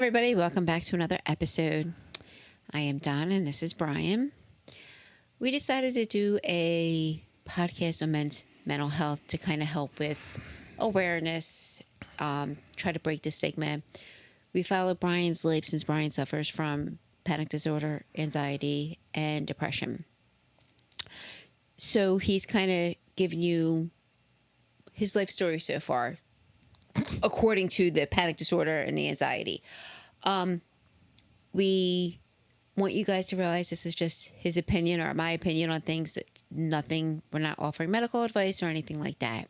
Everybody, welcome back to another episode. I am Don and this is Brian. We decided to do a podcast on mental health to kind of help with awareness, try to break the stigma. We followed Brian's life since Brian suffers from panic disorder, anxiety, and depression. So he's kind of given you his life story so far, according to the panic disorder and the anxiety. We want you guys to realize this is just his opinion or my opinion on things. It's nothing. We're not offering medical advice or anything like that.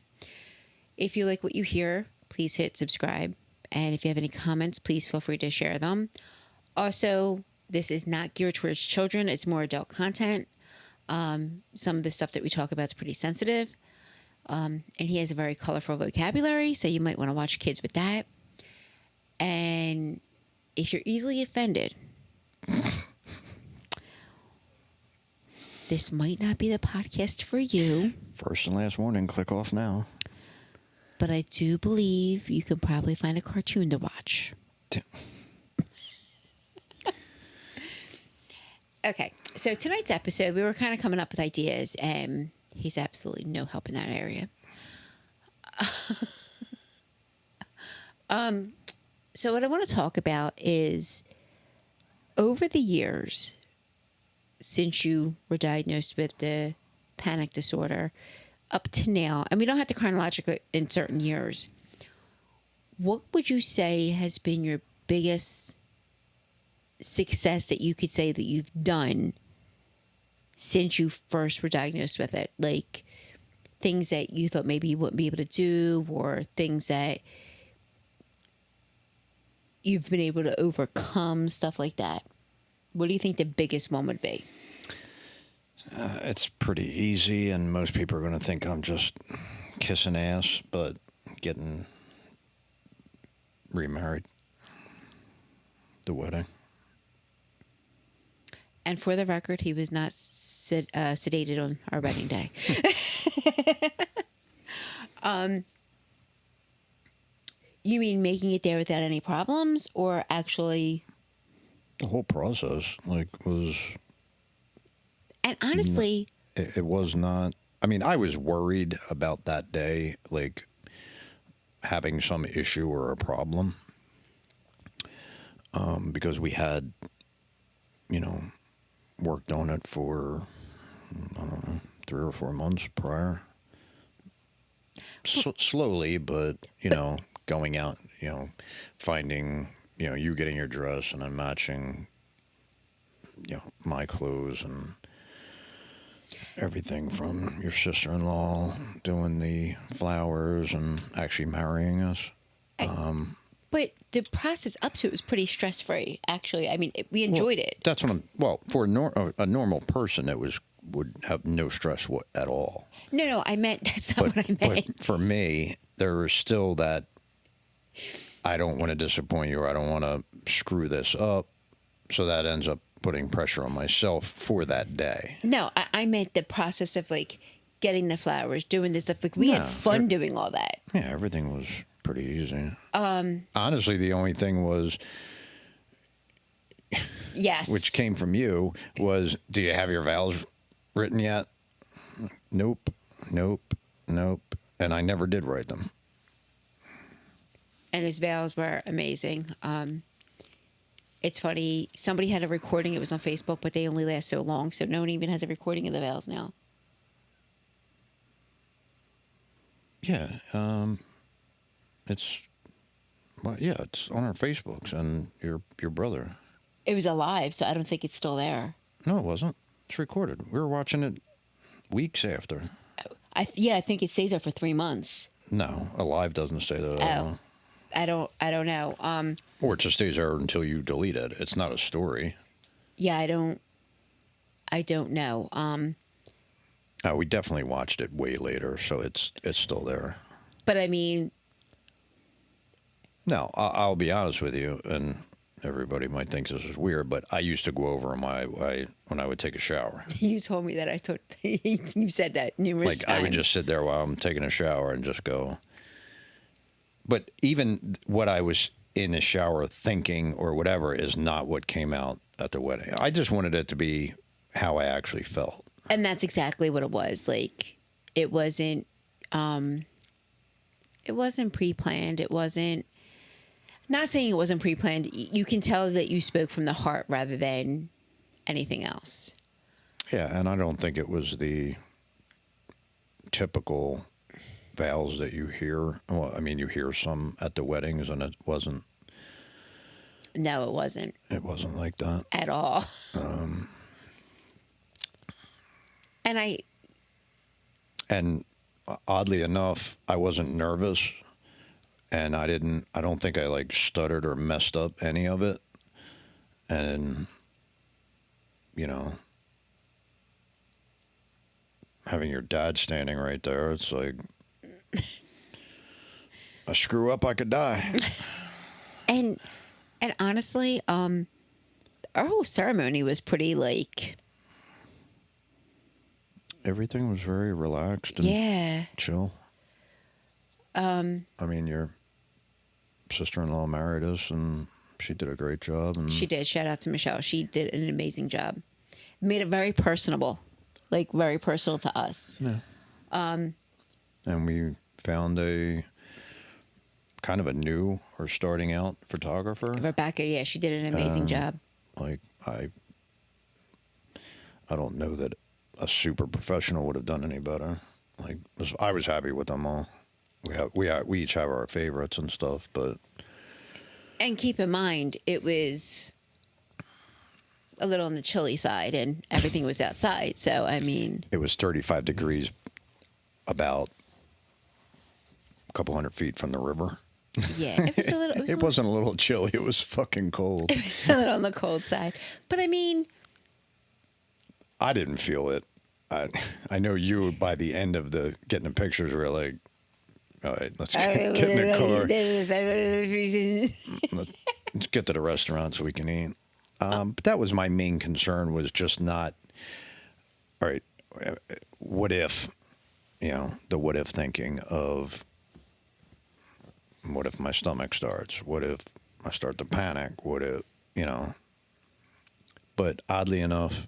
If you like what you hear, please hit subscribe. And if you have any comments, please feel free to share them. Also, this is not geared towards children. It's more adult content. Some of the stuff that we talk about is pretty sensitive. And he has a very colorful vocabulary, so you might want to watch kids with that. And if you're easily offended, this might not be the podcast for you. First and last warning, click off now. But I do believe you can probably find a cartoon to watch. Okay, so tonight's episode, we were kind of coming up with ideas, and he's absolutely no help in that area. So what I want to talk about is over the years, since you were diagnosed with the panic disorder, up to now, and we don't have to chronologically in certain years, what would you say has been your biggest success that you could say that you've done since you first were diagnosed with it? Like things that you thought maybe you wouldn't be able to do, or things that you've been able to overcome, stuff like that. What do you think the biggest one would be? It's pretty easy, and most people are going to think I'm just kissing ass, but getting remarried. The wedding. And for the record, he was not sedated on our wedding day. You mean making it there without any problems, or actually? The whole process, was... And honestly... It was not... I mean, I was worried about that day, having some issue or a problem. Because we had, worked on it for, I don't know, 3 or 4 months prior. Slowly, but, going out, finding, you getting your dress and then matching, my clothes and everything from your sister-in-law doing the flowers and actually marrying us. But the process up to it was pretty stress-free, actually. I mean, we enjoyed it. That's what for a normal person, would have no stress at all. No, I meant, that's not what I meant. But for me, there was still that, I don't want to disappoint you, or I don't want to screw this up. So that ends up putting pressure on myself for that day. No, I meant the process of getting the flowers, doing this stuff. We had fun doing all that. Yeah, everything was pretty easy. Honestly, the only thing was, yes, which came from you, was, do you have your vows written yet? Nope. And I never did write them. And his vows were amazing. It's funny, somebody had a recording, it was on Facebook, but they only last so long, so no one even has a recording of the vows now. Yeah, it's on our Facebooks and your brother. It was alive, so I don't think it's still there. No, it wasn't. It's recorded. We were watching it weeks after. I think it stays there for 3 months. No, alive doesn't stay there. Oh, I don't know. Or it just stays there until you delete it. It's not a story. Yeah, I don't know. We definitely watched it way later, so it's still there. But I mean, no, I'll be honest with you, and everybody might think this is weird, but I used to go over when I would take a shower. You told me that. You said that numerous times. I would just sit there while I'm taking a shower and just go. But even what I was in the shower thinking or whatever is not what came out at the wedding. I just wanted it to be how I actually felt. And that's exactly what it was. Like, it wasn't pre-planned. It wasn't, not saying it wasn't pre-planned. You can tell that you spoke from the heart rather than anything else. Yeah, and I don't think it was the typical vows that you hear. Well, I mean, you hear some at the weddings, and it wasn't. No, it wasn't. It wasn't like that at all. And oddly enough, I wasn't nervous, and I don't think I like stuttered or messed up any of it. And you know, having your dad standing right there, it's like, I screw up, I could die. And honestly, our whole ceremony was pretty like, everything was very relaxed and chill. I mean, your sister-in-law married us, and she did a great job. And she did. Shout out to Michelle. She did an amazing job. Made it very personable, like very personal to us. Yeah. And we found a kind of a new or starting out photographer. Rebecca, yeah, she did an amazing job. Like, I don't know that a super professional would have done any better. Like, I was happy with them all. We each have our favorites and stuff, but. And keep in mind, it was a little on the chilly side, and everything was outside. So, I mean, it was 35 degrees, about a couple hundred feet from the river. Yeah, it was a little. It wasn't a little chilly. It was fucking cold. It was a little on the cold side, but I mean, I didn't feel it. I know you, by the end of the getting the pictures, were like, all right, let's get in the car. Let's get to the restaurant so we can eat. But that was my main concern, was just not, all right, what if, the what if thinking of, what if my stomach starts? What if I start to panic? What if, But oddly enough,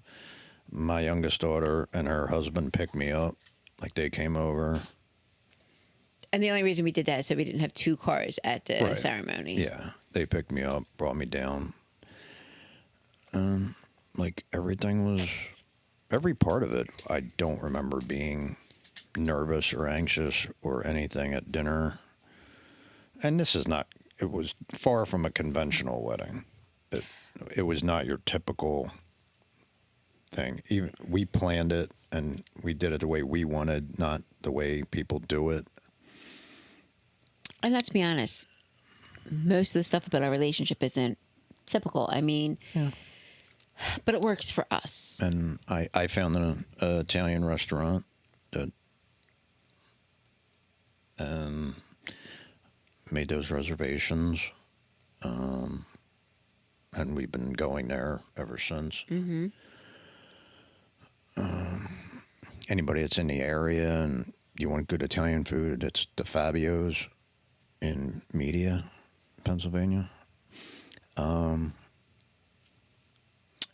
my youngest daughter and her husband picked me up. Like, they came over. And the only reason we did that is so we didn't have two cars at the ceremony. Yeah. They picked me up, brought me down. Like, every part of it, I don't remember being nervous or anxious or anything at dinner. And it was far from a conventional wedding. It was not your typical thing. Even we planned it, and we did it the way we wanted, not the way people do it. And let's be honest, most of the stuff about our relationship isn't typical. I mean, but it works for us. And I found an Italian restaurant and made those reservations. And we've been going there ever since. Mm-hmm. Anybody that's in the area and you want good Italian food, it's the Fabio's in Media, Pennsylvania. And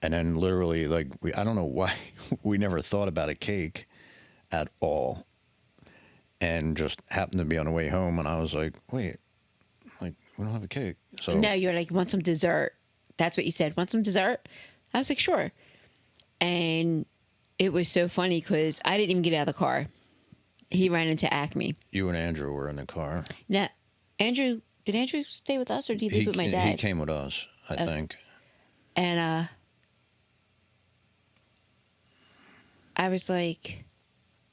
then literally, like, I don't know why we never thought about a cake at all. And just happened to be on the way home, and I was like, wait, like, we don't have a cake. So no, you're like, want some dessert? That's what you said. Want some dessert? I was like, sure. And it was so funny because I didn't even get out of the car. He ran into Acme. You and Andrew were in the car. No, did Andrew stay with us, or did he leave with my dad? He came with us, I think. And I was like,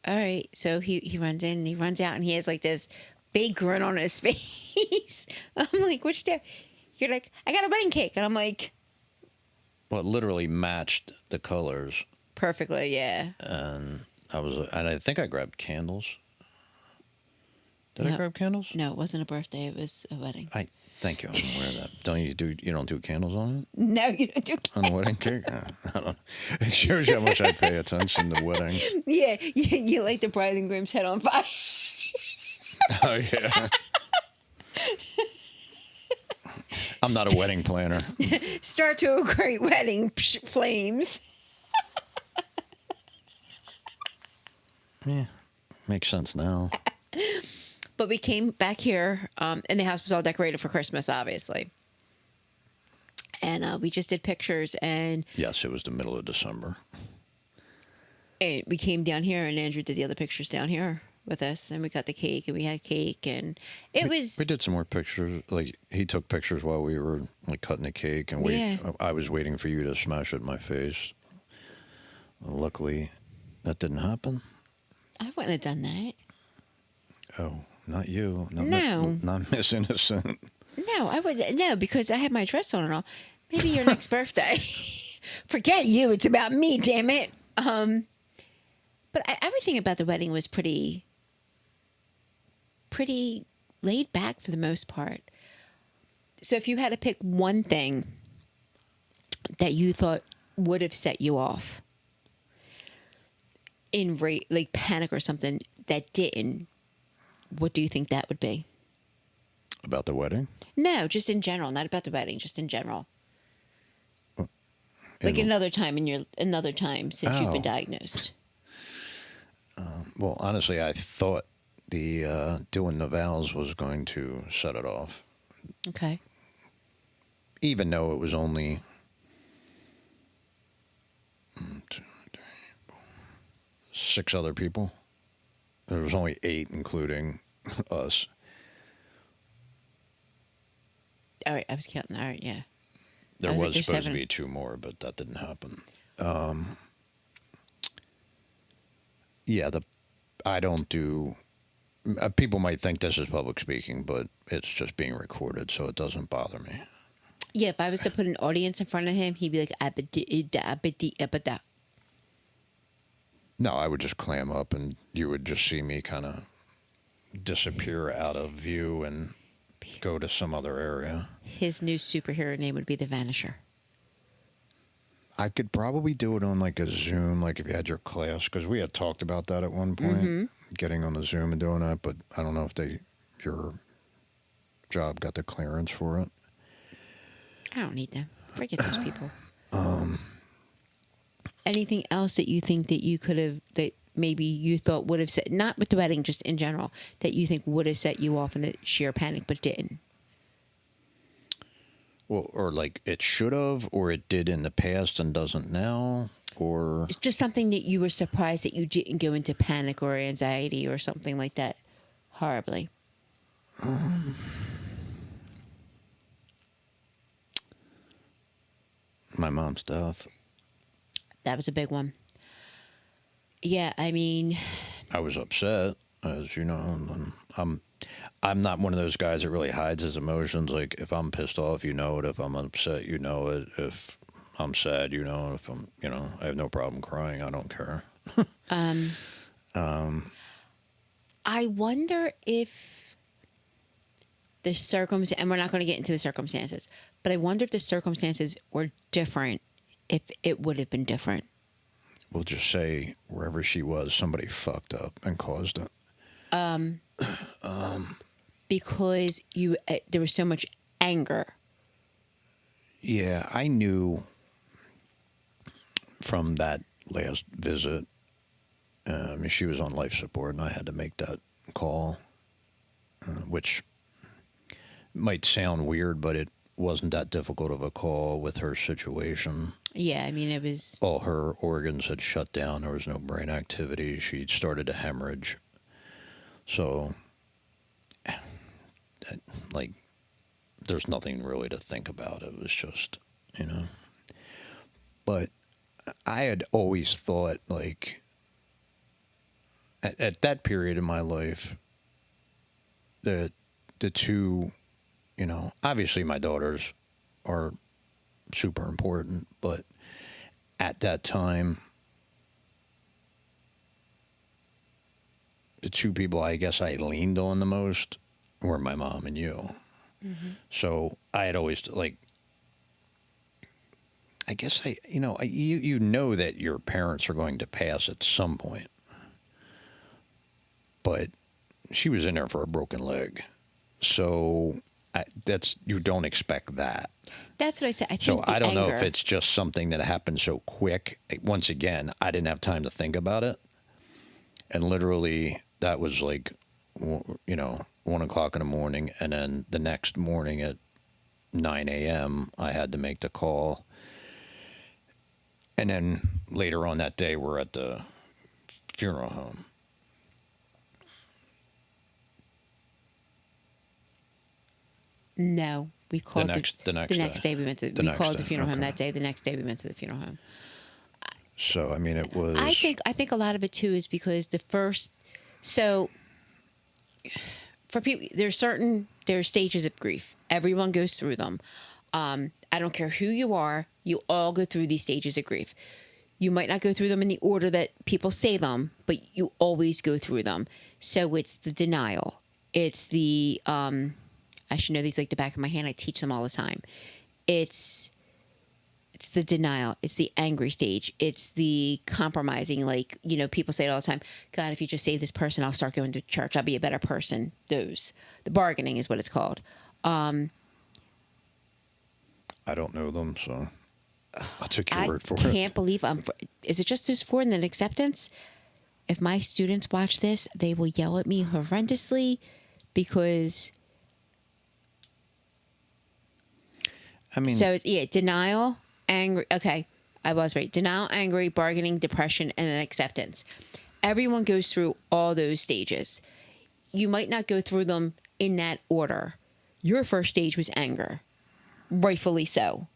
all right. So he runs in and he runs out, and he has like this big grin on his face. I'm like, what you do? You're like, I got a wedding cake. And I'm like, well, it literally matched the colors perfectly, yeah. And I think I grabbed candles. Did I grab candles? No, it wasn't a birthday. It was a wedding. Thank you. I'm aware of that. You don't do candles on it? No, you don't do candles. On a wedding cake? I don't. It shows you how much I pay attention to wedding. Yeah, you light the bride and groom's head on fire. Oh, yeah. I'm not a wedding planner. Start to a great wedding, flames. Yeah, makes sense now. But we came back here, and the house was all decorated for Christmas, obviously. And we just did pictures, and Yes, it was the middle of December. we came down here, and Andrew did the other pictures down here with us, and we got the cake, and we had cake, and We did some more pictures. Like he took pictures while we were like cutting the cake, and Yeah. I was waiting for you to smash it in my face. Luckily, that didn't happen. I wouldn't have done that. Oh, not you. Not No. not Miss Innocent. No, I would no because I had my dress on and all. Maybe your next birthday. Forget you. It's about me. Damn it. But everything about the wedding was pretty laid back for the most part. So if you had to pick one thing that you thought would have set you off in like panic or something that didn't, what do you think that would be? About the wedding? No, just in general, not about the wedding, just in general. Like In- another time since you've been Oh. diagnosed. Well, honestly, I thought the doing the vows was going to set it off, Okay. even though it was only 6 other people. There was only 8, including us. All right, I was counting. All right, yeah. There I was was like, there's supposed 7. to be 2 more, but that didn't happen. Yeah, I don't do. People might think this is public speaking, but it's just being recorded, so it doesn't bother me. Yeah, if I was to put an audience in front of him, he'd be like, abada. No, I would just clam up, and you would just see me kind of disappear out of view and go to some other area. His new superhero name would be the Vanisher. I could probably do it on like a Zoom, like if you had your class, because we had talked about that at one point, getting on the Zoom and doing that. But I don't know if your job got the clearance for it. I don't need them. Forget those people. Anything else that you think that you could have, that maybe you thought would have set, not with the wedding, just in general, that you think would have set you off in a sheer panic but didn't? Well, or like it should have, or it did in the past and doesn't now, or It's just something that you were surprised that you didn't go into panic or anxiety or something like that horribly. my mom's death. That was a big one. Yeah, I mean, I was upset, as you know. And I'm not one of those guys that really hides his emotions. Like if I'm pissed off, you know it. If I'm upset, you know it. If I'm sad, you know. If I'm, I have no problem crying. I don't care. I wonder if the circumstance, and we're not going to get into the circumstances, but I wonder if the circumstances were different, if it would have been different. We'll just say wherever she was, somebody fucked up and caused it. Because there was so much anger. Yeah, I knew from that last visit. I mean, she was on life support, and I had to make that call, which might sound weird, but it wasn't that difficult of a call with her situation. Yeah, I mean, it was. All her organs had shut down. There was no brain activity. She'd started to hemorrhage. So, like, there's nothing really to think about. It was just, But I had always thought, like, at that period in my life, the two, obviously my daughters are super important, but at that time, the two people I guess I leaned on the most were my mom and you. Mm-hmm. So I had always, like, I guess you know that your parents are going to pass at some point. But she was in there for a broken leg. So that's you don't expect that. That's what I said. I So think the I don't know if anger- it's just something that happened so quick. Once again, I didn't have time to think about it, and literally that was like, 1 o'clock in the morning, and then the next morning at 9 a.m. I had to make the call, and then later on that day we're at the funeral home. No, we called the next day we went to. The We next called the day, funeral home okay. that day. The next day we went to the funeral home. So I mean, it was. I think a lot of it too is because so for people, there's stages of grief. Everyone goes through them. I don't care who you are, you all go through these stages of grief. You might not go through them in the order that people say them, but you always go through them. So it's the denial. It's the I should know these like the back of my hand. I teach them all the time. It's the denial. It's the angry stage. It's the compromising. Like, people say it all the time. God, if you just save this person, I'll start going to church. I'll be a better person. The bargaining is what it's called. I don't know them, so I took your word for I it. can't believe is it just those four and then acceptance? If my students watch this, they will yell at me horrendously because. I mean, So it's denial, angry. Okay, I was right. Denial, angry, bargaining, depression, and then acceptance. Everyone goes through all those stages. You might not go through them in that order. Your first stage was anger, rightfully so.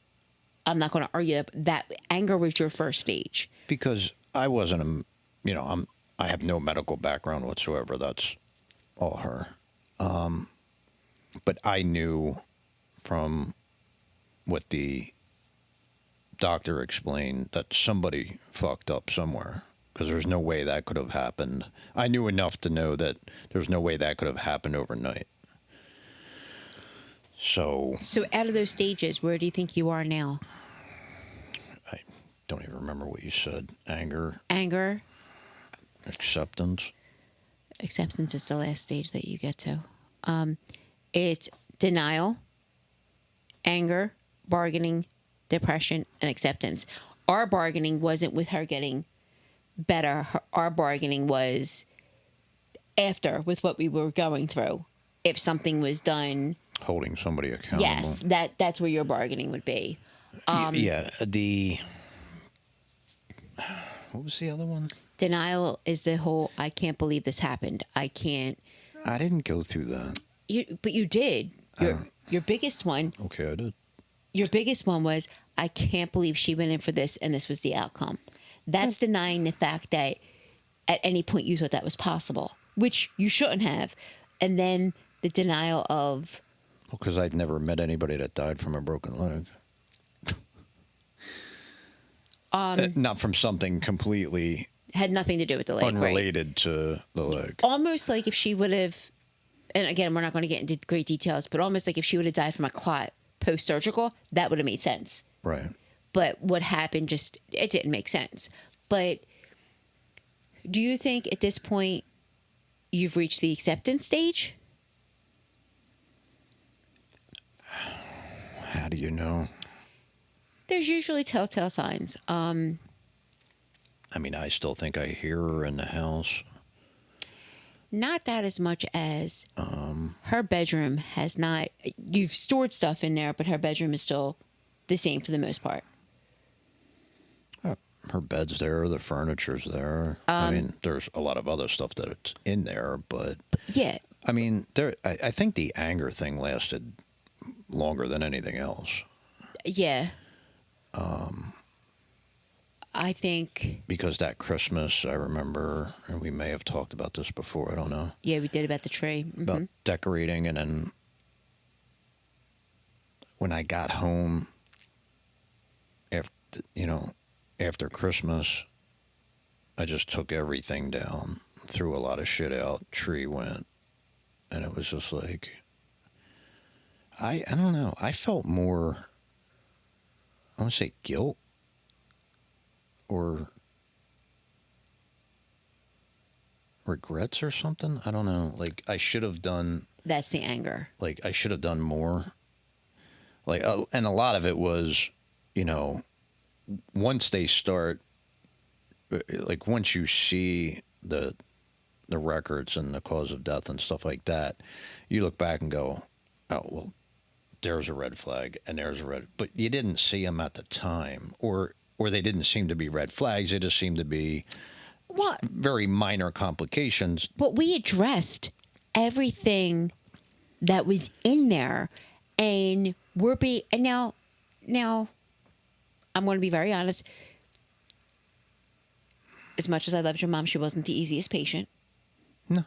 I'm not going to argue that anger was your first stage. because I wasn't I have no medical background whatsoever. That's all her. But I knew from what the doctor explained that somebody fucked up somewhere, because there's no way that could have happened. I knew enough to know that there's no way that could have happened overnight. So out of those stages, where do you think you are now? I don't even remember what you said. Anger, Anger, acceptance. acceptance is the last stage that you get to. It's denial, anger, bargaining, depression, and acceptance. Our bargaining wasn't with her getting better. Our bargaining was after, with what we were going through. If something was done, Holding somebody accountable. yes, that's where your bargaining would be. Yeah. What was the other one? Denial is the whole, I can't believe this happened. I can't. I didn't go through that. But you did. Your biggest one. Okay, I did. Your biggest one was, I can't believe she went in for this and this was the outcome. That's denying the fact that at any point you thought that was possible, which you shouldn't have. And then the denial of. Well, because I'd never met anybody that died from a broken leg. Not from something completely Had nothing to do with the leg, right? unrelated to the leg. Almost like if she would have, and again, we're not going to get into great details, but almost like if she would have died from a clot post-surgical, that would have made sense. Right. But what happened it didn't make sense. But do you think at this point you've reached the acceptance stage? How do you know? There's usually telltale signs. I mean, I still think I hear her in the house. Not that as much as her bedroom has not. You've stored stuff in there, but her bedroom is still the same for the most part. Her bed's there, the furniture's there. I mean, there's a lot of other stuff that's in there, but Yeah. I mean, I think the anger thing lasted longer than anything else. Yeah. I think. Because that Christmas, I remember, and we may have talked about this before, I don't know, Yeah, we did about the tree. about decorating, and then when I got home after Christmas, I just took everything down, threw a lot of shit out, tree went, and it was just like, I don't know, I felt more, I want to say guilt or regrets or something. I don't know. Like I should have done. That's the anger. Like I should have done more. Like and a lot of it was, you know, once they start, like once you see the records and the cause of death and stuff like that, you look back and go, oh well, there's a red flag and there's a red, but you didn't see them at the time, or they didn't seem to be red flags. They just seemed to be What? very minor complications. But we addressed everything that was in there, and and now I'm going to be very honest. As much as I loved your mom, she wasn't the easiest patient. No,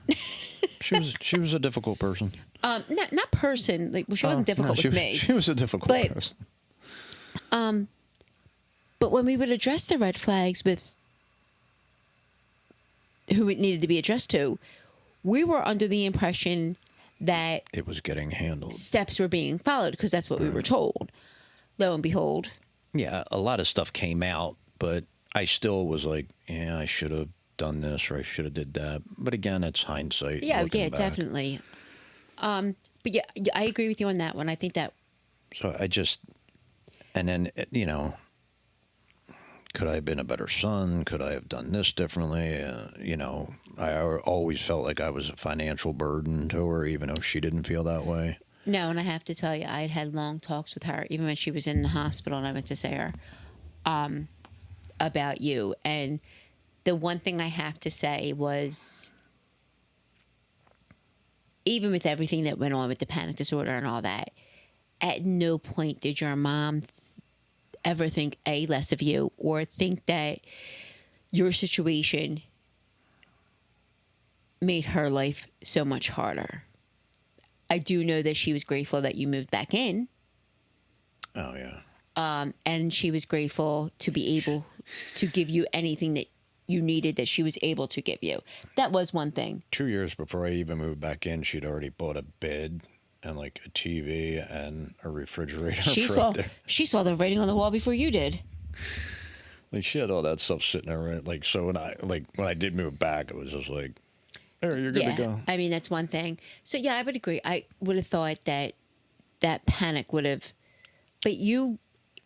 she was a difficult person. Not person. Like, well, she wasn't difficult with me. She was a difficult person. But when we would address the red flags with who it needed to be addressed to, we were under the impression that It was getting handled. steps were being followed because that's what we were told. Lo and behold, Yeah, a lot of stuff came out, but I still was like, yeah, I should have done this or I should have did that. But again, it's hindsight. yeah, looking back. definitely. But yeah, I agree with you on that one. I think that So I just, and then, you know, could I have been a better son? Could I have done this differently? You know, I always felt like I was a financial burden to her, even though she didn't feel that way. no, and I have to tell you, I had long talks with her, even when she was in the hospital, and I went to see her about you. And the one thing I have to say was, even with everything that went on with the panic disorder and all that, at no point did your mom ever think less of you or think that your situation made her life so much harder. I do know that she was grateful that you moved back in. Oh, yeah. And she was grateful to be able to give you anything that you needed that she was able to give you. That was one thing. 2 years before I even moved back in, she'd already bought a bed and like a TV and a refrigerator. She saw the writing on the wall before you did. Like she had all that stuff sitting there, right? Like so when I did move back, it was just like, there, you're good to go. I mean, that's one thing. So yeah, I would agree. I would have thought that panic would have, but you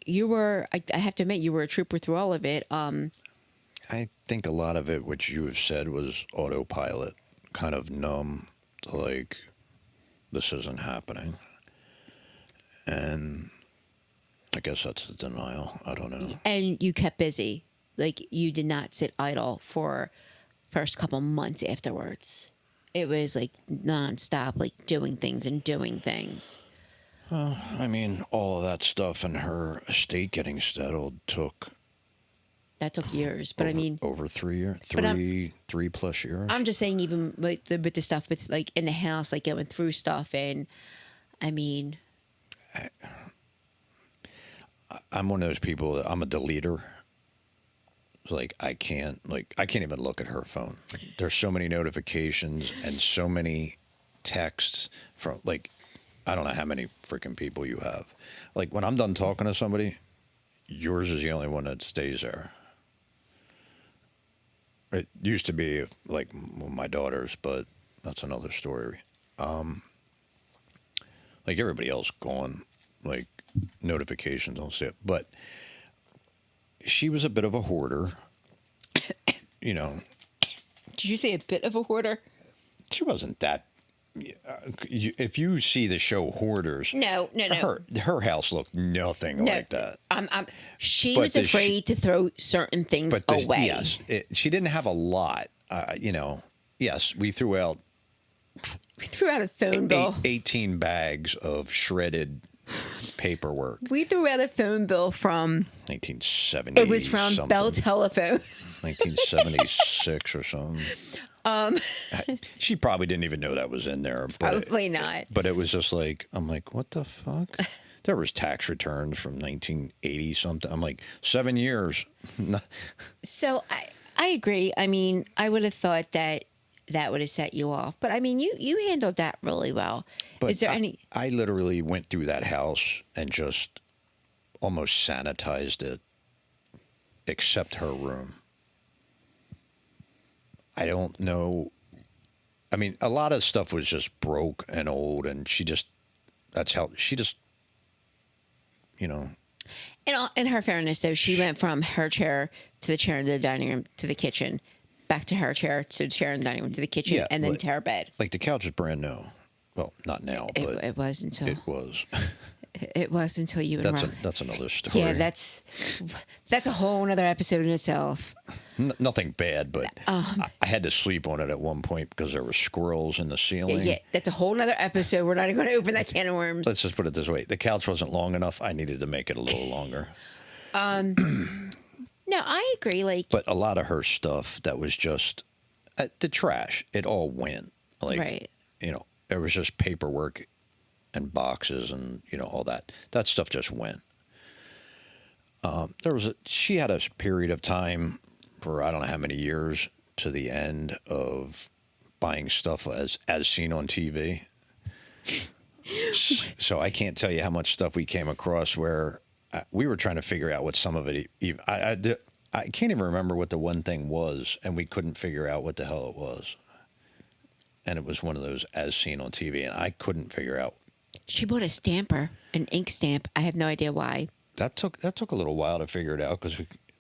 were, I have to admit, you were a trooper through all of it. I think a lot of it, which you have said, was autopilot, kind of numb to like, this isn't happening. And I guess that's the denial. I don't know. And you kept busy. Like, you did not sit idle for first couple months afterwards. It was like nonstop, like doing things. I mean, all of that stuff and her estate getting settled took That took years, but I mean, over 3 years, three plus years. I'm just saying, even with the stuff with like in the house, like going through stuff, and I mean, I'm one of those people that I'm a deleter. Like I can't even look at her phone. There's so many notifications and so many texts from like, I don't know how many freaking people you have. Like when I'm done talking to somebody, yours is the only one that stays there. It used to be like my daughter's, but that's another story. Like everybody else gone, like notifications, don't see it. But she was a bit of a hoarder, you know. did you say a bit of a hoarder? She wasn't that. If you see the show Hoarders, No. her house looked nothing like that. She But was afraid to throw certain things away. Yes, she didn't have a lot. You know, yes, we threw out We threw out a phone bill. 18 bags of shredded paperwork. We threw out a phone bill from 1970. It was from something. Bell Telephone. 1976 or something. She probably didn't even know that was in there. But Probably not. But it was just like, I'm like, what the fuck? There was tax returns from 1980 something. I'm like, 7 years. So I agree. I mean, I would have thought that would have set you off. But I mean, you handled that really well. But Is there any? I literally went through that house and just almost sanitized it, except her room. I don't know I mean, a lot of stuff was just broke and old, and that's how she just, you know, In her fairness, though, she went from her chair to the chair in the dining room to the kitchen, back to her chair to the chair in the dining room to the kitchen, Yeah, and then like- to her bed. like the couch is brand new. Well, not now, but It was until it was. it was until you and Rob. That's another story. Yeah, that's a whole other episode in itself. Nothing bad, but I had to sleep on it at one point because there were squirrels in the ceiling. Yeah, that's a whole other episode. We're not even going to open that can of worms. Let's just put it this way: the couch wasn't long enough. I needed to make it a little longer. No, I agree. Like, But a lot of her stuff that was just the trash. It all went. Like, right. you know, there was just paperwork and boxes and all that. That stuff just went. She had a period of time for I don't know how many years to the end of buying stuff as seen on TV. So I can't tell you how much stuff we came across where we were trying to figure out what some of it. I can't even remember what the one thing was, and we couldn't figure out what the hell it was. And it was one of those as seen on TV, and I couldn't figure out. She bought a stamper, an ink stamp. I have no idea why. That took a little while to figure it out because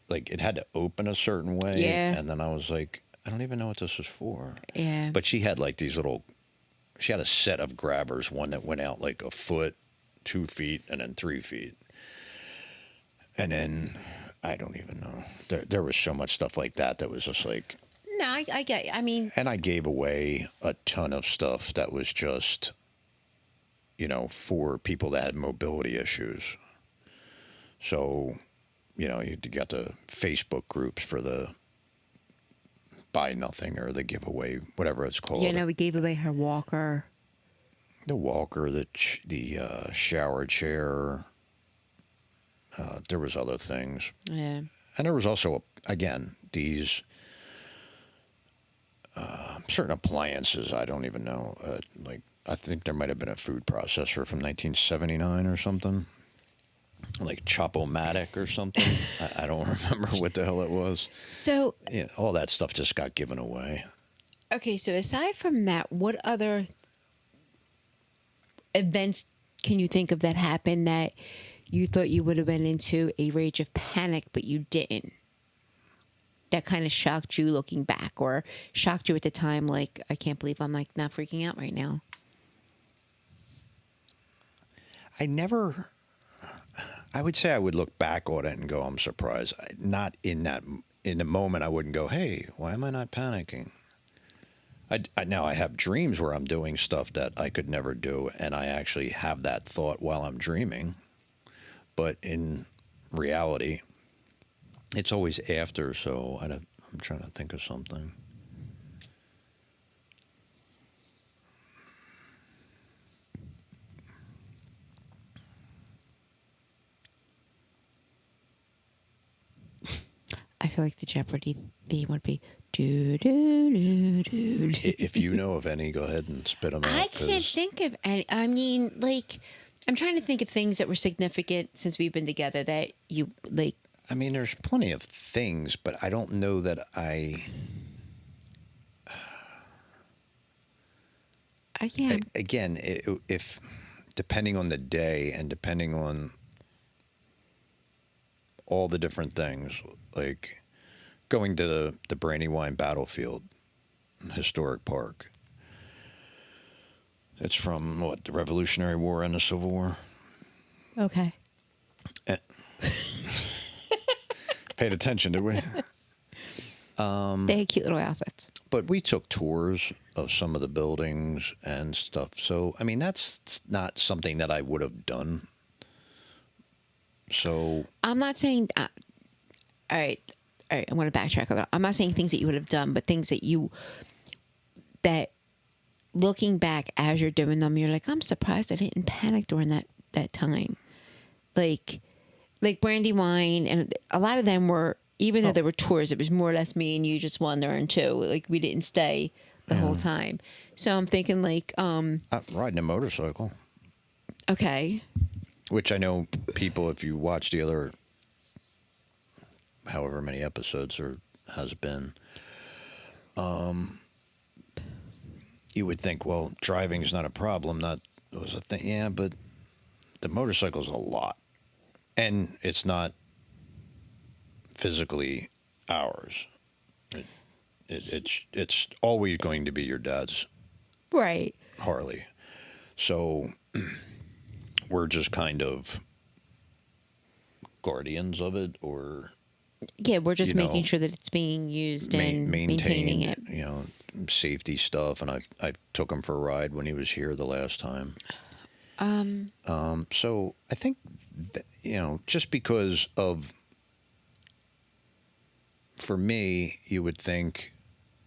it had to open a certain way. Yeah. And then I was like, I don't even know what this is for. Yeah. But she had like these little. She had a set of grabbers, one that went out like a foot, 2 feet, and then 3 feet. And then I don't even know. There was so much stuff like that was just like. No, I get. I mean, And I gave away a ton of stuff that was just, for people that had mobility issues. So, you got the Facebook groups for the buy nothing or the giveaway, whatever it's called. yeah, no, we gave away her walker. The walker, the shower chair. There was other things. Yeah. And there was also, again, these certain appliances. I don't even know. I think there might have been a food processor from 1979 or something. Like Chop-O-Matic or something. I don't remember what the hell it was. So, All that stuff just got given away. okay, so aside from that, what other events can you think of that happened that you thought you would have been into a rage of panic, but you didn't? That kind of shocked you looking back, or shocked you at the time, like, I can't believe I'm like not freaking out right now. I would say I would look back on it and go, I'm surprised. Not in the moment, I wouldn't go, hey, why am I not panicking? Now I have dreams where I'm doing stuff that I could never do, and I actually have that thought while I'm dreaming. But in reality, it's always after, so I'm trying to think of something. I feel like the Jeopardy theme would be do do do do. If you know of any, go ahead and spit them out. I can't think of any. I mean, like, I'm trying to think of things that were significant since we've been together that you like. I mean, there's plenty of things, but I don't know that Yeah, again, if depending on the day and depending on all the different things, like going to the Brandywine Battlefield Historic Park. It's from what, the Revolutionary War and the Civil War. okay. Paid attention, did we? They had cute little outfits. But we took tours of some of the buildings and stuff. So, I mean, that's not something that I would have done. So, I'm not saying. All right. I'm going to backtrack a little. I'm not saying things that you would have done, but things that looking back as you're doing them, you're like, I'm surprised I didn't panic during that time. Like Brandywine, and a lot of them were, even though there were tours, it was more or less me and you just wandering too. Like, we didn't stay the whole time. So I'm thinking like, riding a motorcycle. okay. Which I know people, if you watch the other, however many episodes there has been, you would think, well, driving's not a problem. That was a thing. Yeah, but the motorcycle's a lot. And it's not physically ours. It's always going to be your dad's Right. Harley. So we're just kind of guardians of it, or Yeah, we're just you making know, sure that it's being used and maintaining it. you know, safety stuff. And I took him for a ride when he was here the last time. So I think that, you know, just because of, for me, you would think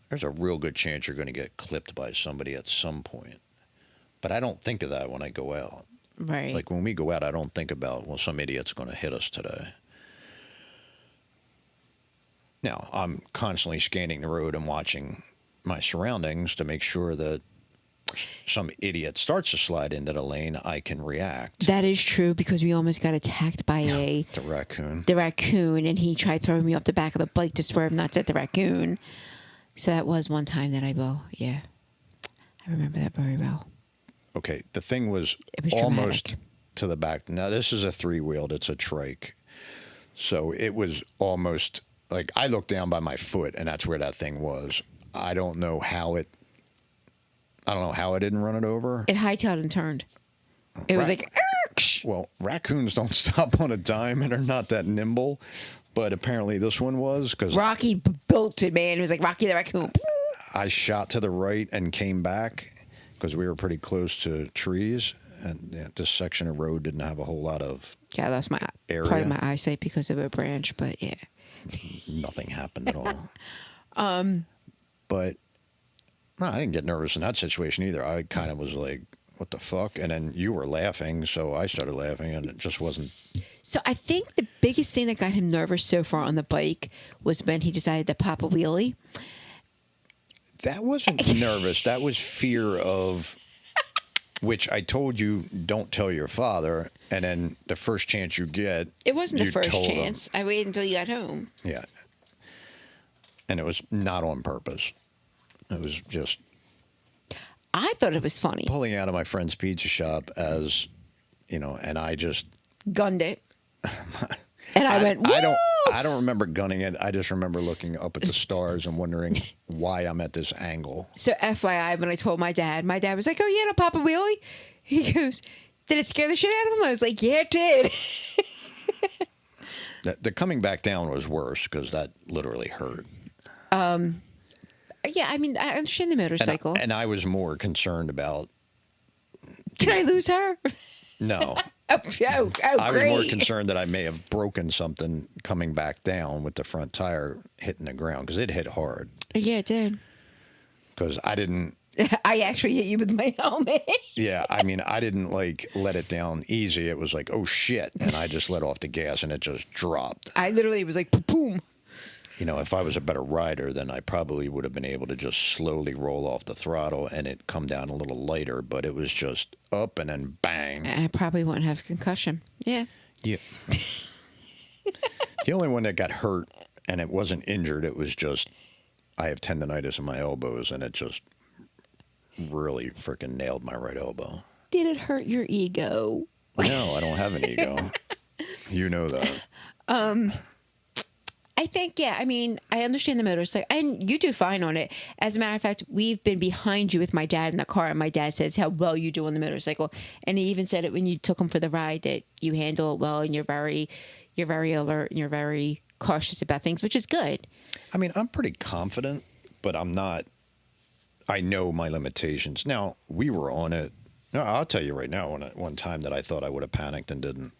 there's a real good chance you're going to get clipped by somebody at some point. But I don't think of that when I go out. Right. Like when we go out, I don't think about, well, some idiot's going to hit us today. Now, I'm constantly scanning the road and watching my surroundings to make sure that some idiot starts to slide into the lane, I can react. That is true, because we almost got attacked by The raccoon. the raccoon, and he tried throwing me off the back of the bike to swerve nuts at the raccoon. So that was one time that I remember that very well. Okay, the thing was, It was almost dramatic. to the back. Now, this is a three-wheeled. It's a trike. So it was almost, like, I looked down by my foot, and that's where that thing was. I don't know how it didn't run it over. It hightailed and turned. It was like, "Argh!" Well, raccoons don't stop on a dime, and they're not that nimble. But apparently this one was, because Rocky built it, man. It was like Rocky the raccoon. I shot to the right and came back because we were pretty close to trees. And yeah, this section of road didn't have a whole lot of Yeah, I lost my part area. of my eyesight because of a branch, but yeah. Nothing happened at all. But no, I didn't get nervous in that situation either. I kind of was like, what the fuck? And then you were laughing, so I started laughing, and it just wasn't. So I think the biggest thing that got him nervous so far on the bike was when he decided to pop a wheelie. That wasn't nervous. That was fear of, which I told you, don't tell your father. And then the first chance you get, It wasn't the you first told him. chance. I waited until you got home. Yeah. And it was not on purpose. It was just I thought it was funny. pulling out of my friend's pizza shop as, you know, and I just, Gunned it. And I went, woo! I don't remember gunning it. I just remember looking up at the stars and wondering why I'm at this angle. So FYI, when I told my dad was like, oh, yeah, no, pop a wheelie. He goes, did it scare the shit out of him? I was like, yeah, it did. The coming back down was worse because that literally hurt. Yeah, I mean, I understand the motorcycle. And I was more concerned about, Did I lose her? no. Oh, I was more great. concerned that I may have broken something coming back down with the front tire hitting the ground, because it hit hard. Yeah, it did. Because I didn't, I actually hit you with my helmet. yeah, I mean, I didn't like let it down easy. It was like, oh shit. And I just let off the gas and it just dropped. I literally was like, boom. You know, if I was a better rider, then I probably would have been able to just slowly roll off the throttle and it come down a little lighter, but it was just up and then bang. I probably wouldn't have a concussion. Yeah. Yeah. The only one that got hurt and it wasn't injured, it was just, I have tendonitis in my elbows and it just really freaking nailed my right elbow. Did it hurt your ego? No, I don't have an ego. You know that. I think, yeah, I mean, I understand the motorcycle, and you do fine on it. As a matter of fact, we've been behind you with my dad in the car, and my dad says how well you do on the motorcycle. And he even said it when you took him for the ride, that you handle it well, and you're very alert, and you're very cautious about things, which is good. I mean, I'm pretty confident, but I'm not. I know my limitations. Now, we were on it. No, I'll tell you right now, one time that I thought I would have panicked and didn't.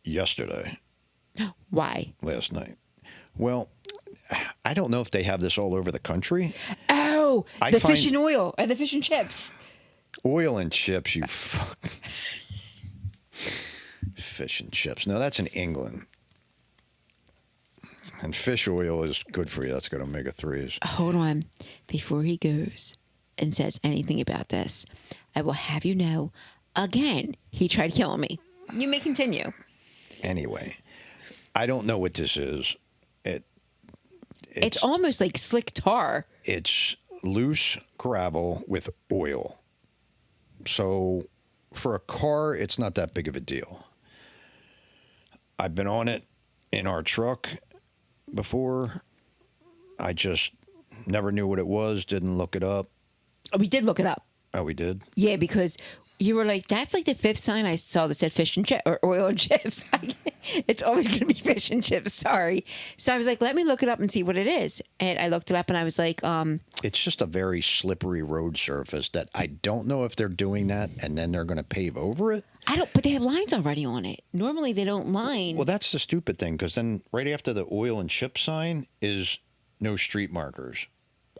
Yesterday. Why? Last night. Well, I don't know if they have this all over the country. Oh, I the find- fish and oil, and the fish and chips. Oil and chips, you fuck. Fish and chips. No, that's in England. And fish oil is good for you. That's got omega-3s. Hold on. Before he goes and says anything about this, I will have you know, again, he tried killing me. You may continue. Anyway, I don't know what this is. It's almost like slick tar. It's loose gravel with oil. So for a car, it's not that big of a deal. I've been on it in our truck before. I just never knew what it was, didn't look it up. We did look it up. Oh, we did? Yeah, because you were like, that's like the fifth sign I saw that said fish and chips or oil and chips. It's always going to be fish and chips. Sorry. So I was like, let me look it up and see what it is. And I looked it up and I was like, It's just a very slippery road surface that I don't know if they're doing that and then they're going to pave over it. but they have lines already on it. Normally they don't line. Well, that's the stupid thing, because then right after the oil and chip sign is no street markers.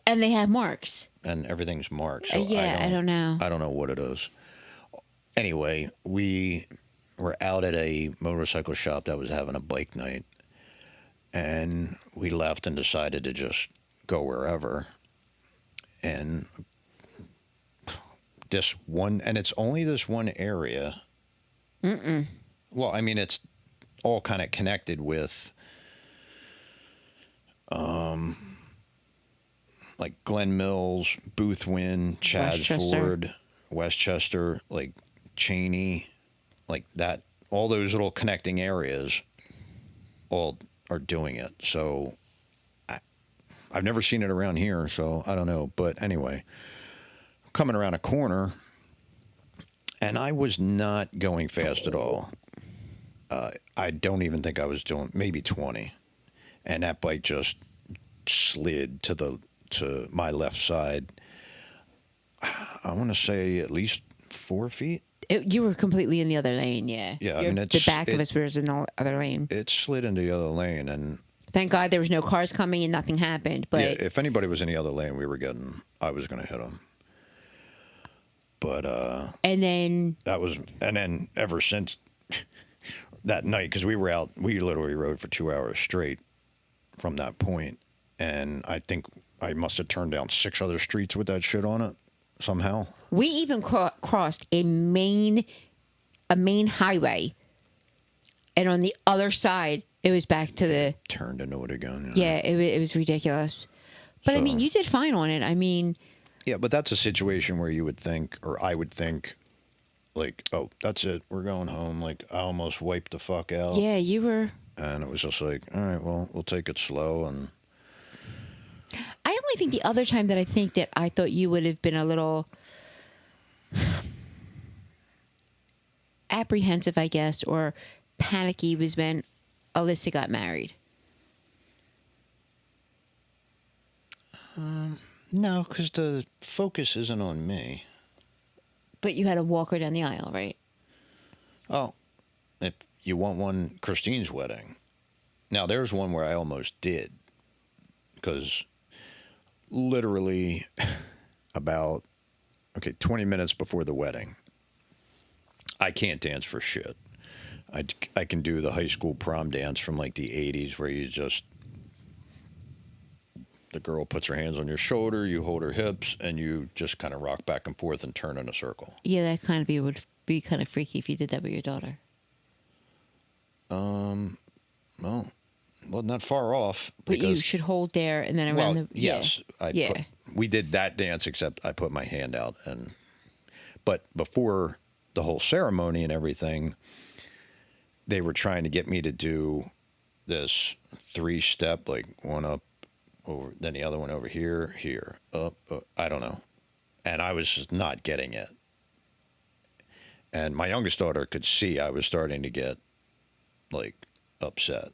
And they have marks. And everything's marked. So Yeah, I don't know. I don't know what it is. Anyway, we were out at a motorcycle shop that was having a bike night. And we left and decided to just go wherever. And it's only this one area. Well, I mean, it's all kind of connected with, like Glen Mills, Boothwyn, Chadsford, Westchester, like Cheney, like that. All those little connecting areas all are doing it. So I've never seen it around here, so I don't know. But anyway, coming around a corner, and I was not going fast at all. I don't even think I was doing maybe 20, and that bike just slid to my left side. I want to say at least 4 feet. You were completely in the other lane, yeah. Yeah, I mean, the back of us was in the other lane. It slid into the other lane, and thank God there was no cars coming and nothing happened. But yeah, if anybody was in the other lane, I was going to hit them. But and then ever since that night, because we literally rode for 2 hours straight from that point, and I think I must have turned down 6 other streets with that shit on it somehow. We even crossed a main highway, and on the other side, it was back to the turned into it again. Yeah, it was ridiculous. But I mean, you did fine on it. I mean, yeah, but that's a situation where you would think, or I would think, like, oh, that's it, we're going home. Like, I almost wiped the fuck out. Yeah, you were. And it was just like, all right, well, we'll take it slow. And I only think the other time that I thought you would have been a little apprehensive, I guess, or panicky was when Alyssa got married. No, because the focus isn't on me. But you had to walk her down the aisle, right? Oh, if you want one, Christine's wedding. Now, there's one where I almost did. Because literally about, 20 minutes before the wedding, I can't dance for shit. I can do the high school prom dance from like the 80s where you just, the girl puts her hands on your shoulder, you hold her hips, and you just kind of rock back and forth and turn in a circle. Yeah, that kind of would be kind of freaky if you did that with your daughter. Well, wasn't that far off. But you should hold there and then around the... Yes. Yeah. We did that dance, except I put my hand out. But before the whole ceremony and everything, they were trying to get me to do this 3-step, like one up, over, then the other one over here, up, I don't know. And I was just not getting it. And my youngest daughter could see I was starting to get, like, upset.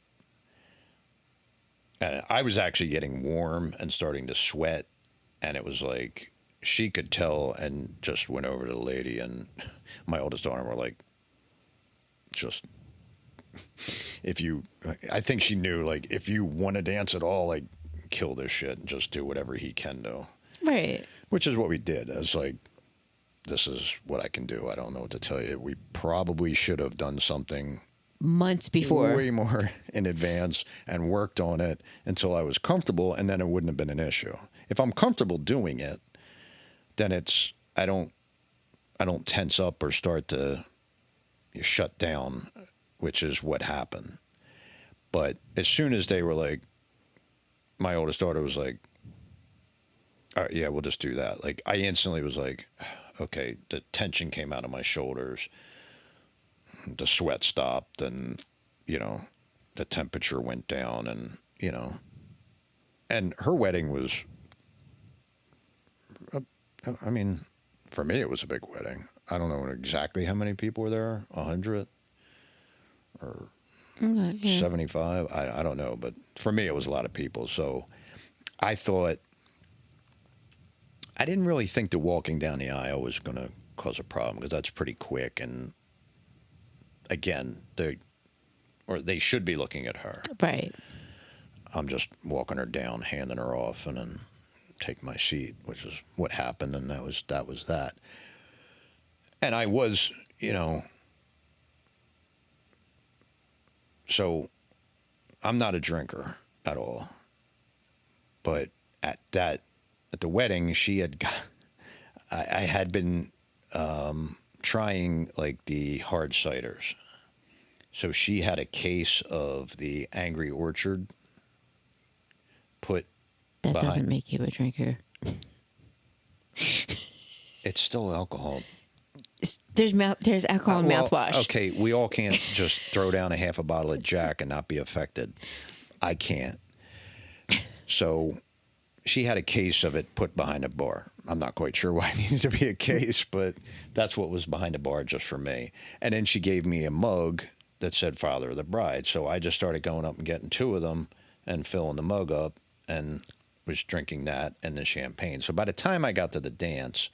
And I was actually getting warm and starting to sweat. And it was like, she could tell and just went over to the lady and my oldest daughter were like, just, I think she knew, like, if you want to dance at all, like, kill this shit and just do whatever he can do. Right. Which is what we did. I was like, this is what I can do. I don't know what to tell you. We probably should have done something months before, way more in advance, and worked on it until I was comfortable, and then it wouldn't have been an issue. If I'm comfortable doing it, then I don't tense up or start to shut down, which is what happened. But as soon as they were like, my oldest daughter was like, All right, yeah, we'll just do that. Like, I instantly was like, okay, the tension came out of my shoulders, the sweat stopped, and, you know, the temperature went down, and, you know, and her wedding was, I mean, for me, it was a big wedding. I don't know exactly how many people were there, 100 or Okay, yeah. 75. I don't know, but for me, it was a lot of people. So I thought, I didn't really think that walking down the aisle was going to cause a problem because that's pretty quick. And again, they should be looking at her. Right. I'm just walking her down, handing her off, and then take my seat, which is what happened. And that was that. And I was, you know, so I'm not a drinker at all. But at the wedding, she had got, I had been trying like the hard ciders. So she had a case of the Angry Orchard put That behind. doesn't make you a drinker. It's still alcohol. There's alcohol in Well, mouthwash. okay, we all can't just throw down a half a bottle of Jack and not be affected. I can't. So she had a case of it put behind the bar. I'm not quite sure why it needed to be a case, but that's what was behind the bar just for me. And then she gave me a mug that said Father of the Bride. So I just started going up and getting two of them and filling the mug up and was drinking that and the champagne. So by the time I got to the dance,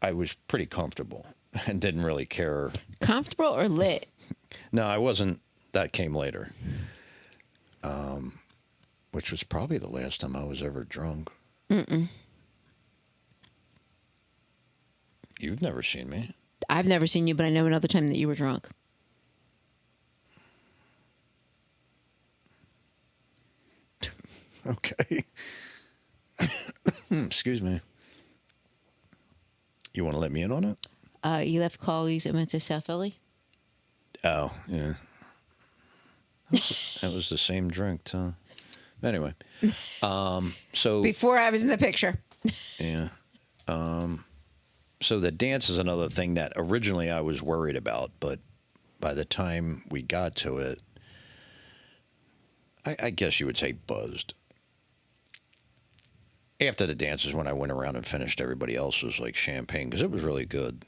I was pretty comfortable and didn't really care. Comfortable or lit? No, I wasn't. That came later. Which was probably the last time I was ever drunk. Mm-mm. You've never seen me. I've never seen you, but I know another time that you were drunk. Okay. Excuse me. You want to let me in on it? You left Colley's and went to South Philly? Oh, yeah. That was the same drink, huh? Anyway, so Before I was in the picture. yeah, so the dance is another thing that originally I was worried about, but by the time we got to it, I guess you would say buzzed. After the dances, when I went around and finished everybody else's like champagne, because it was really good,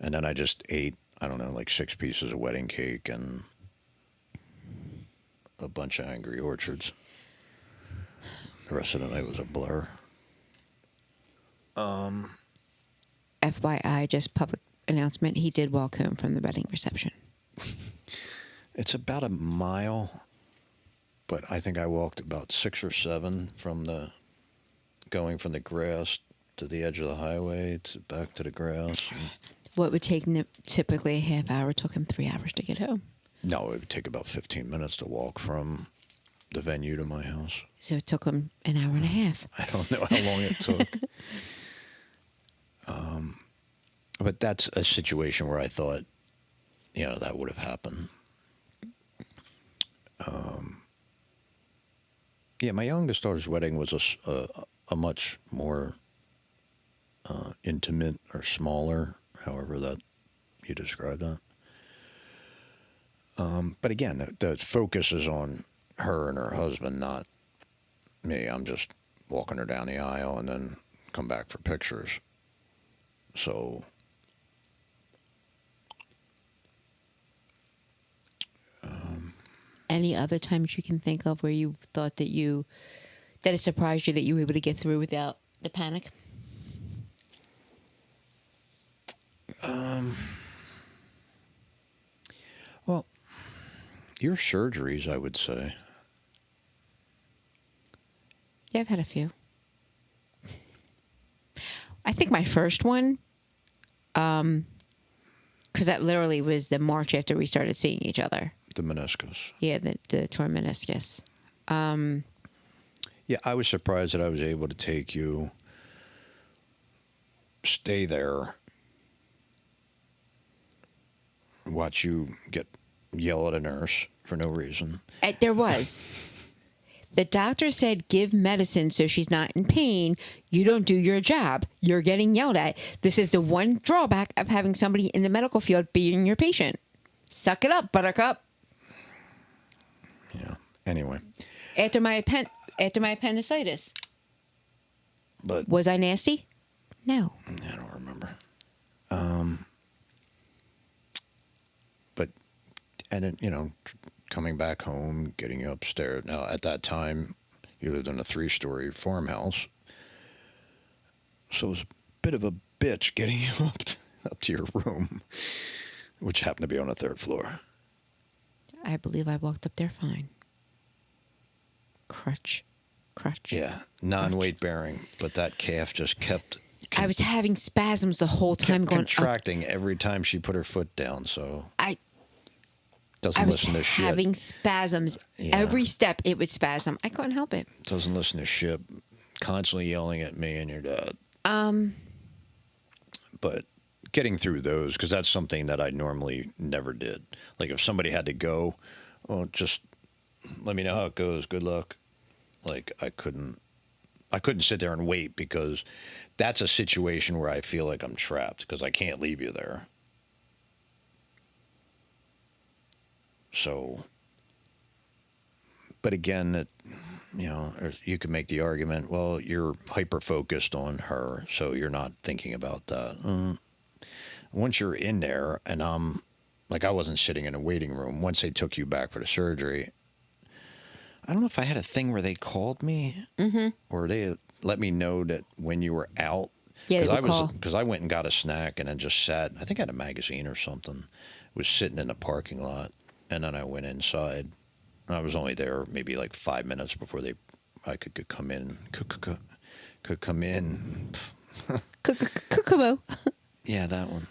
and then I just ate, I don't know, like 6 pieces of wedding cake and a bunch of Angry Orchards. The rest of the night was a blur. FYI, just public announcement, he did walk home from the wedding reception. It's about a mile, but I think I walked about 6 or 7 going from the grass to the edge of the highway to back to the grass. What would take typically a half hour took him 3 hours to get home. No, it would take about 15 minutes to walk from the venue to my house. So it took him an hour and a half. I don't know how long it took. But that's a situation where I thought, you know, that would have happened. Yeah, my youngest daughter's wedding was a much more intimate or smaller, however that you describe that. But again, the focus is on her and her husband, not me. I'm just walking her down the aisle and then come back for pictures. So, Any other times you can think of where you thought that it surprised you that you were able to get through without the panic? well, your surgeries, I would say. Yeah, I've had a few. I think my first one, because that literally was the March after we started seeing each other. The meniscus. Yeah, the torn meniscus. Yeah, I was surprised that I was able to take you, stay there, watch you yell at a nurse for no reason. There was. The doctor said give medicine so she's not in pain. You don't do your job. You're getting yelled at. This is the one drawback of having somebody in the medical field being your patient. Suck it up, buttercup. Yeah. Anyway. After my appendicitis. But was I nasty? No. I don't remember. But, and then, you know, coming back home, getting you upstairs. Now, at that time, you lived in a 3-story farmhouse. So it was a bit of a bitch getting you up to your room, which happened to be on the 3rd floor. I believe I walked up there fine. Crutch. Yeah, non-weight bearing, but that calf just kept. I was having spasms the whole time, going contracting every time she put her foot down. So I doesn't listen to shit. Having spasms every step. It would spasm. I couldn't help it. Doesn't listen to shit. Constantly yelling at me and your dad. But getting through those, because that's something that I normally never did. Like if somebody had to go, well, just let me know how it goes. Good luck. Like I couldn't sit there and wait, because that's a situation where I feel like I'm trapped because I can't leave you there. So, but again, you can make the argument, well, you're hyper-focused on her, so you're not thinking about that. Once you're in there, and I wasn't sitting in a waiting room. Once they took you back for the surgery, I don't know if I had a thing where they called me or they let me know that when you were out. Yeah, because I went and got a snack and then just sat. I think I had a magazine or something. Was sitting in the parking lot, and then I went inside. And I was only there maybe like 5 minutes before I could come in. Could come in. Kokomo. Yeah, that one.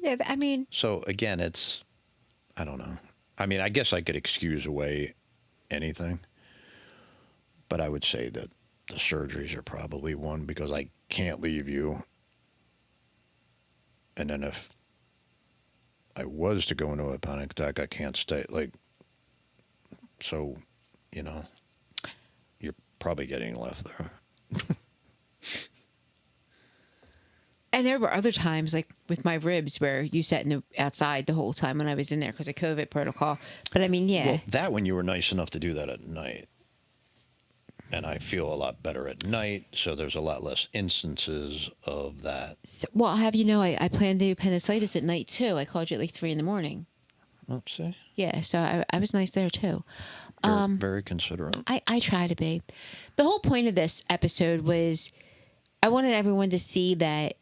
Yeah, I mean. So again, I don't know. I mean, I guess I could excuse away anything, but I would say that the surgeries are probably one, because I can't leave you. And then if I was to go into a panic attack, I can't stay. Like, so, you're probably getting left there. And there were other times, like with my ribs, where you sat outside the whole time when I was in there because of COVID protocol. But I mean, yeah. Well, that one you were nice enough to do that at night. And I feel a lot better at night, so there's a lot less instances of that. So, well, I'll have you know, I planned the appendicitis at night, too. I called you at like 3 a.m. Let's see. Yeah, so I was nice there, too. Very considerate. I try to be. The whole point of this episode was I wanted everyone to see that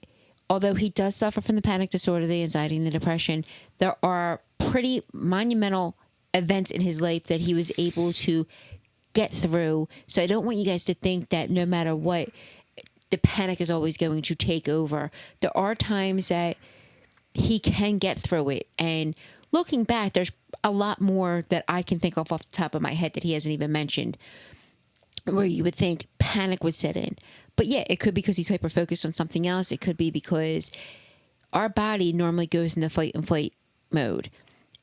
although he does suffer from the panic disorder, the anxiety, and the depression, there are pretty monumental events in his life that he was able to get through. So I don't want you guys to think that no matter what, the panic is always going to take over. There are times that he can get through it. And looking back, there's a lot more that I can think of off the top of my head that he hasn't even mentioned, where you would think panic would set in. But yeah, it could be because he's hyper-focused on something else. It could be because our body normally goes into fight and flight mode.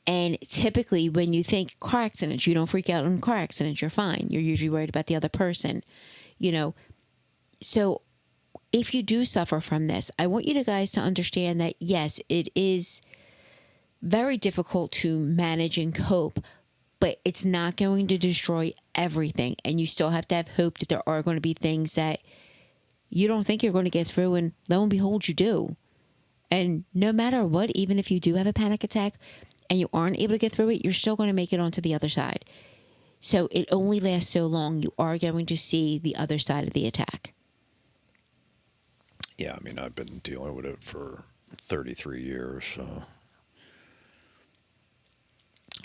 And typically when you think car accidents, you don't freak out on car accidents. You're fine. You're usually worried about the other person, So if you do suffer from this, I want you guys to understand that, yes, it is very difficult to manage and cope, but it's not going to destroy everything. And you still have to have hope that there are going to be things that you don't think you're going to get through, and lo and behold, you do. And no matter what, even if you do have a panic attack and you aren't able to get through it, you're still going to make it onto the other side. So it only lasts so long. You are going to see the other side of the attack. Yeah, I mean, I've been dealing with it for 33 years, so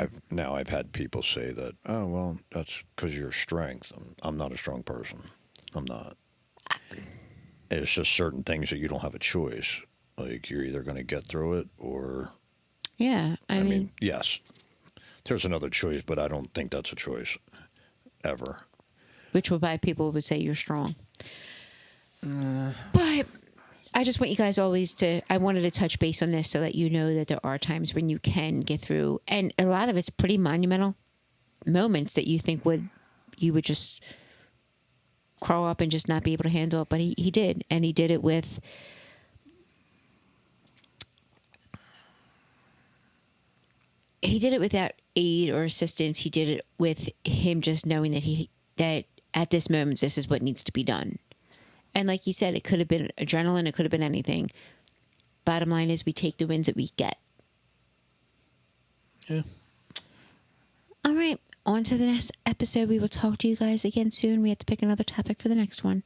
I've had people say that, oh, well, that's because of your strength. I'm not a strong person. I'm not. It's just certain things that you don't have a choice. Like, you're either going to get through it or... Yeah, I mean... Yes. There's another choice, but I don't think that's a choice. Ever. Which would why people would say you're strong. But I just want you guys always to... I wanted to touch base on this so that you know that there are times when you can get through. And a lot of it's pretty monumental moments that you think would, you would just crawl up and just not be able to handle it. But he did. And he did it with without aid or assistance. He did it with him just knowing that at this moment, this is what needs to be done. And like you said, it could have been adrenaline. It could have been anything. Bottom line is we take the wins that we get. Yeah. All right. On to the next episode. We will talk to you guys again soon. We have to pick another topic for the next one.